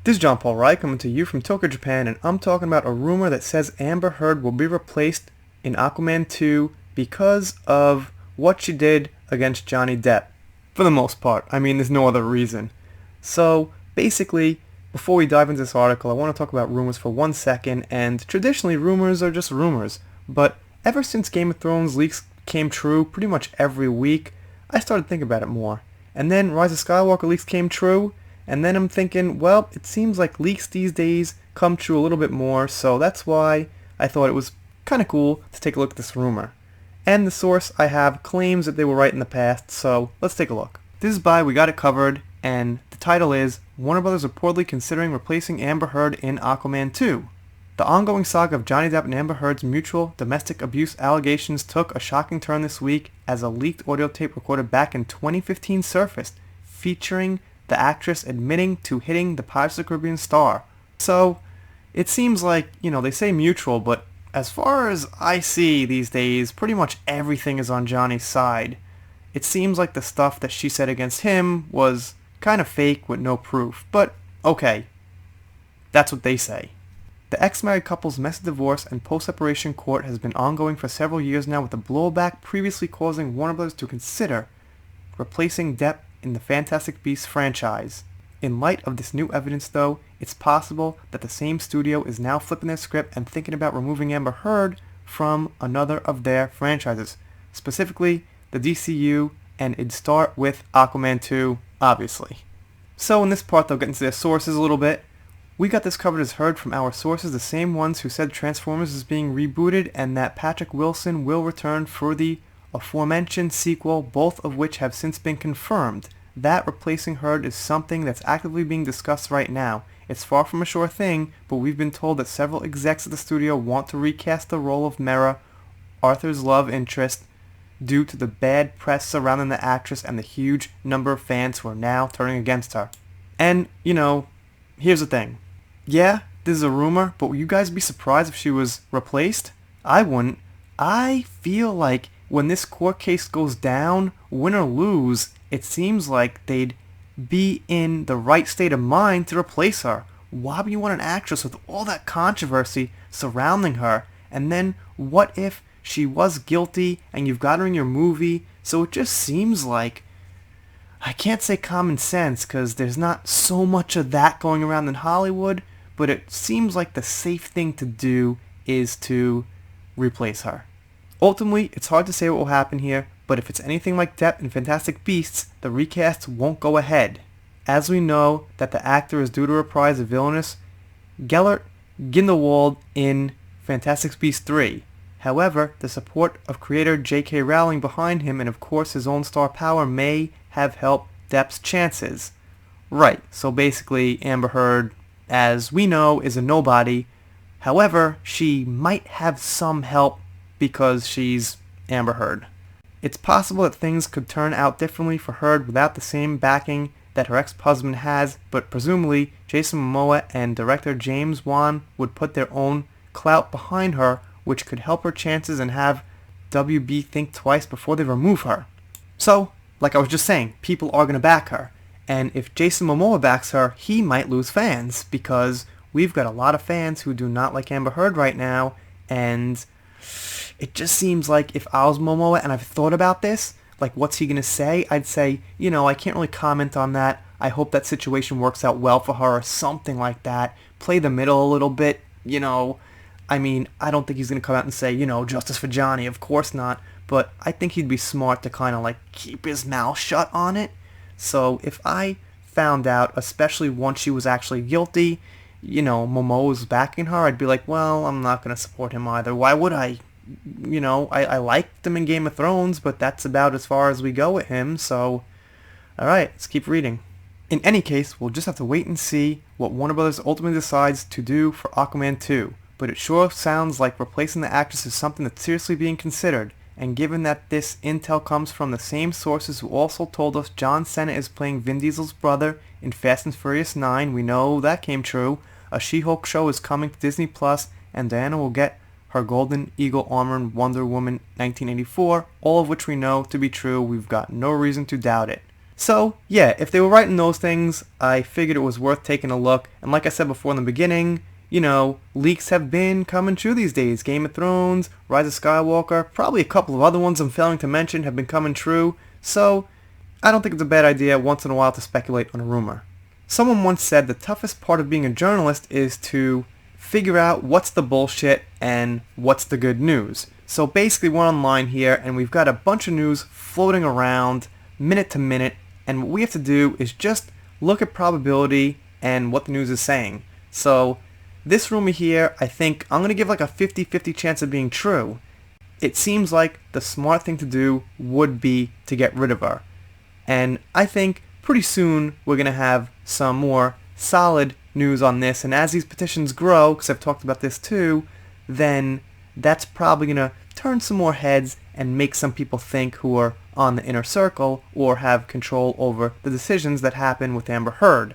This is John Paul Wright coming to you from Tokyo, Japan, and I'm talking about a rumor that says Amber Heard will be replaced in Aquaman 2 because of what she did against Johnny Depp. For the most part. I mean, there's no other reason. So, basically, before we dive into this article, I want to talk about rumors for 1 second, and traditionally rumors are just rumors. But ever since Game of Thrones leaks came true pretty much every week, I started thinking about it more. And then Rise of Skywalker leaks came true, and then I'm thinking, well, it seems like leaks these days come true a little bit more, so that's why I thought it was kind of cool to take a look at this rumor. And the source I have claims that they were right in the past, so let's take a look. This is by We Got It Covered, and the title is, Warner Brothers reportedly considering replacing Amber Heard in Aquaman 2. The ongoing saga of Johnny Depp and Amber Heard's mutual domestic abuse allegations took a shocking turn this week as a leaked audio tape recorded back in 2015 surfaced, featuring the actress admitting to hitting the Pirates of the Caribbean star. So, it seems like, they say mutual, but as far as I see these days, pretty much everything is on Johnny's side. It seems like the stuff that she said against him was kind of fake with no proof, but okay. That's what they say. The ex-married couple's messy divorce and post-separation court has been ongoing for several years now, with the blowback previously causing Warner Bros. To consider replacing Depp in the Fantastic Beasts franchise. In light of this new evidence, though, it's possible that the same studio is now flipping their script and thinking about removing Amber Heard from another of their franchises, specifically the DCU, and it'd start with Aquaman 2, obviously. So in this part, they'll get into their sources a little bit. We got this covered as heard from our sources, the same ones who said Transformers is being rebooted and that Patrick Wilson will return for the aforementioned sequel, both of which have since been confirmed. That replacing Heard is something that's actively being discussed right now. It's far from a sure thing, but we've been told that several execs at the studio want to recast the role of Mera, Arthur's love interest, due to the bad press surrounding the actress and the huge number of fans who are now turning against her. And, here's the thing. Yeah, this is a rumor, but would you guys be surprised if she was replaced? I wouldn't. I feel like when this court case goes down, win or lose, it seems like they'd be in the right state of mind to replace her. Why would you want an actress with all that controversy surrounding her? And then what if she was guilty and you've got her in your movie? So it just seems like, I can't say common sense because there's not so much of that going around in Hollywood, but it seems like the safe thing to do is to replace her. Ultimately, it's hard to say what will happen here, but if it's anything like Depp in Fantastic Beasts, the recast won't go ahead. As we know that the actor is due to reprise the villainous Gellert Grindelwald in Fantastic Beasts 3. However, the support of creator J.K. Rowling behind him and of course his own star power may have helped Depp's chances. Right, so basically Amber Heard, as we know, is a nobody. However, she might have some help because she's Amber Heard. It's possible that things could turn out differently for Heard without the same backing that her ex-husband has, but presumably Jason Momoa and director James Wan would put their own clout behind her, which could help her chances and have WB think twice before they remove her. So, like I was just saying, people are going to back her. And if Jason Momoa backs her, he might lose fans, because we've got a lot of fans who do not like Amber Heard right now, and it just seems like if I was Momoa and I've thought about this, like what's he going to say? I'd say, I can't really comment on that. I hope that situation works out well for her or something like that. Play the middle a little bit, I mean, I don't think he's going to come out and say, justice for Johnny. Of course not. But I think he'd be smart to kind of keep his mouth shut on it. So if I found out, especially once she was actually guilty, Momoa was backing her, I'd be like, well, I'm not going to support him either. Why would I? I liked him in Game of Thrones, but that's about as far as we go with him. So, alright, let's keep reading. In any case, we'll just have to wait and see what Warner Bros. Ultimately decides to do for Aquaman 2. But it sure sounds like replacing the actress is something that's seriously being considered. And given that this intel comes from the same sources who also told us John Cena is playing Vin Diesel's brother in Fast and Furious 9, we know that came true. A She-Hulk show is coming to Disney Plus, and Diana will get her Golden Eagle armor in Wonder Woman 1984, all of which we know to be true. We've got no reason to doubt it. So, yeah, if they were writing those things, I figured it was worth taking a look. And like I said before in the beginning, you know, leaks have been coming true these days. Game of Thrones, Rise of Skywalker, probably a couple of other ones I'm failing to mention have been coming true. So, I don't think it's a bad idea once in a while to speculate on a rumor. Someone once said the toughest part of being a journalist is to figure out what's the bullshit and what's the good news. So basically we're online here and we've got a bunch of news floating around minute to minute, and what we have to do is just look at probability and what the news is saying. So this rumor here, I think I'm going to give like a 50-50 chance of being true. It seems like the smart thing to do would be to get rid of her. And I think pretty soon we're going to have some more solid news on this, and as these petitions grow, because I've talked about this too, then that's probably going to turn some more heads and make some people think who are on the inner circle or have control over the decisions that happen with Amber Heard.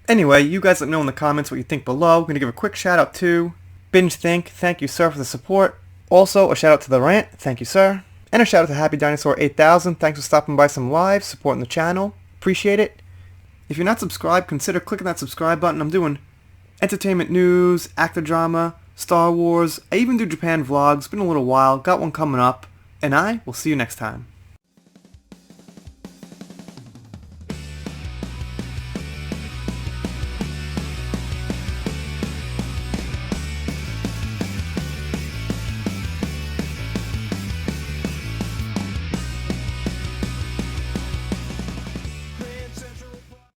Anyway, you guys let me know in the comments what you think below. I'm going to give a quick shout out to Binge Think, thank you sir for the support. Also a shout out to The Rant, thank you sir. And a shout out to Happy Dinosaur 8000, thanks for stopping by some live, supporting the channel, appreciate it. If you're not subscribed, consider clicking that subscribe button. I'm doing entertainment news, actor drama, Star Wars, I even do Japan vlogs, been a little while, got one coming up, and I will see you next time.